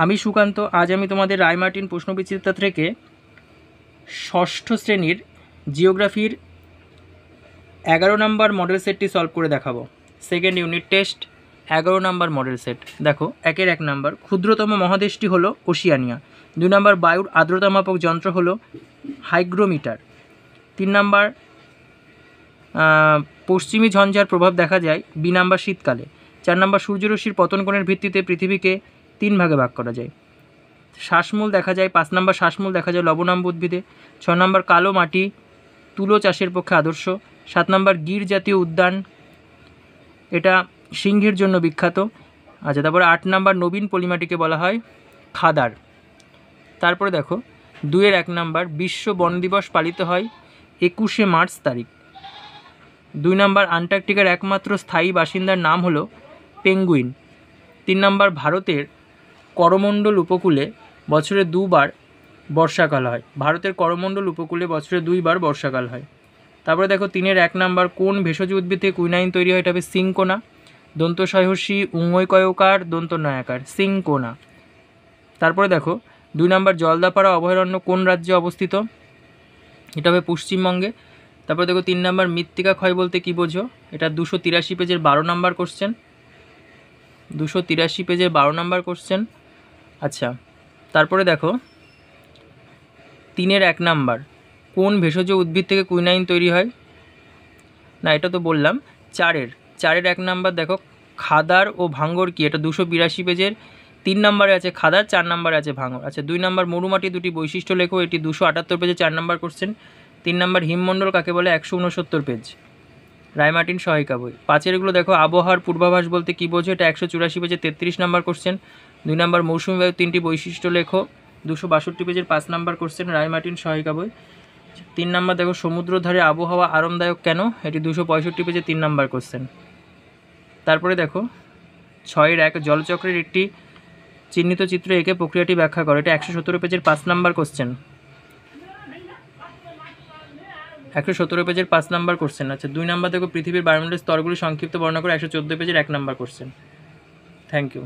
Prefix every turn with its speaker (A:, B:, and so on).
A: আমি সুকান্ত। আজ আমি তোমাদের রায়মার্টিন প্রশ্নবিচিত্রা থেকে ষষ্ঠ শ্রেণীর জিওগ্রাফির 11 নম্বর মডেল সেটটি সলভ করে দেখাবো। সেকেন্ড ইউনিট টেস্ট 11 নম্বর মডেল সেট। দেখো, 1 নম্বর, ক্ষুদ্রতম মহাদেশটি হলো ওশিয়ানিয়া। 2 নম্বর, বায়ুর আর্দ্রতা মাপক যন্ত্র হলো হাইগ্রোমিটার। 3 নম্বর, পশ্চিমী ঝঞ্ঝার প্রভাব দেখা যায় 2 নম্বর শীতকালে। 4 নম্বর, সূর্যরশ্মির পতন কোণের ভিত্তিতে পৃথিবীকে 3 ভাগে ভাগ করা যায়। শ্বাসমূল দেখা যায় 5 নম্বর, শ্বাসমূল দেখা যায় লবণাম্ব উদ্ভিদে। 6 নম্বর, কালো মাটি তুলো চাষের পক্ষে আদর্শ। 7 নম্বর, গির জাতীয় উদ্যান, এটা সিংহের জন্য বিখ্যাত। আচ্ছা, তারপরে 8 নম্বর, নবীন পলিমাটিকে বলা হয় খাদার। তারপরে দেখো 2-1 নম্বর, বিশ্ব বন দিবস পালিত হয় 21শে মার্চ তারিখ। 2 নম্বর, আন্টার্কটিকার একমাত্র স্থায়ী বাসিন্দার নাম হলো পেঙ্গুইন। 3 নম্বর, ভারতের করমণ্ডল উপকূলে বছরে 2 বার বর্ষাকাল হয়। ভারতের করমণ্ডল উপকূলে বছরে 2 বার বর্ষাকাল হয়। তারপরে দেখো 3-1 নম্বর, কোন ভেষজ উদ্ভিদ থেকে কুইনাইন তৈরি হয়? এটা হবে সিংকোনা। দন্ত সহর্ষী উঙ্গৈকয়কার দন্ত নয়াকার, সিংকোনা। তারপরে দেখো 2 নম্বর, জলদাপাড়া অভয়ারণ্য কোন রাজ্যে অবস্থিত? এটা হবে পশ্চিমবঙ্গে। তারপরে দেখো 3 নম্বর, মৃত্তিকা ক্ষয় বলতে কী বোঝো? এটা 283 পেজের 12 নম্বর কোশ্চেন। 283 পেজের 12 নম্বর কোশ্চেন। আচ্ছা, তারপরে দেখো 3-1 নম্বর, কোন ভেষজ উদ্ভিদ থেকে কুইনাইন তৈরি হয়? না, এটা তো বললাম। 4-1 নম্বর, দেখো খাদার ও ভাঙ্গর কি? এটা 282 পেজের 3 নম্বরে আছে খাদার, 4 নম্বরে আছে ভাঙ্গর। আচ্ছা, 2 নম্বর, মরুমাটি দুটি বৈশিষ্ট্য লেখো, এটি 278 পেজে 4 নম্বর কোশ্চেন। 3 নম্বর, হিমমণ্ডল কাকে বলে? 169 পেজ, রায়মার্টিন সহায়িকা বই। 5-এরগুলো দেখো, আবহাওয়ার পূর্বাভাস বলতে কী বোঝো? এটা 184 পেজে 33 নম্বর কোশ্চেন। 2 নম্বর, মৌসুমী বায়ুর 3টি বৈশিষ্ট্য লেখো, 262 পেজের 5 নম্বর কোশ্চেন, রায়মার্টিন সহায়িকা বই। 3 নম্বর, দেখো সমুদ্র ধারে আবহাওয়া আরামদায়ক কেন? এটি 265 পেজে 3 নম্বর কোশ্চেন। তারপরে দেখো 6-1, জলচক্রের একটি চিহ্নিত চিত্র এঁকে প্রক্রিয়াটি ব্যাখ্যা করো, এটা 117 পেজের 5 নম্বর কোশ্চেন। 117 পেজের 5 নম্বর কোশ্চেন। আচ্ছা, 2 নম্বর, দেখো পৃথিবীর বায়ুমণ্ডলের স্তরগুলি সংক্ষিপ্ত বর্ণনা করে, 114 পেজের 1 নম্বর কোশ্চেন। Thank you.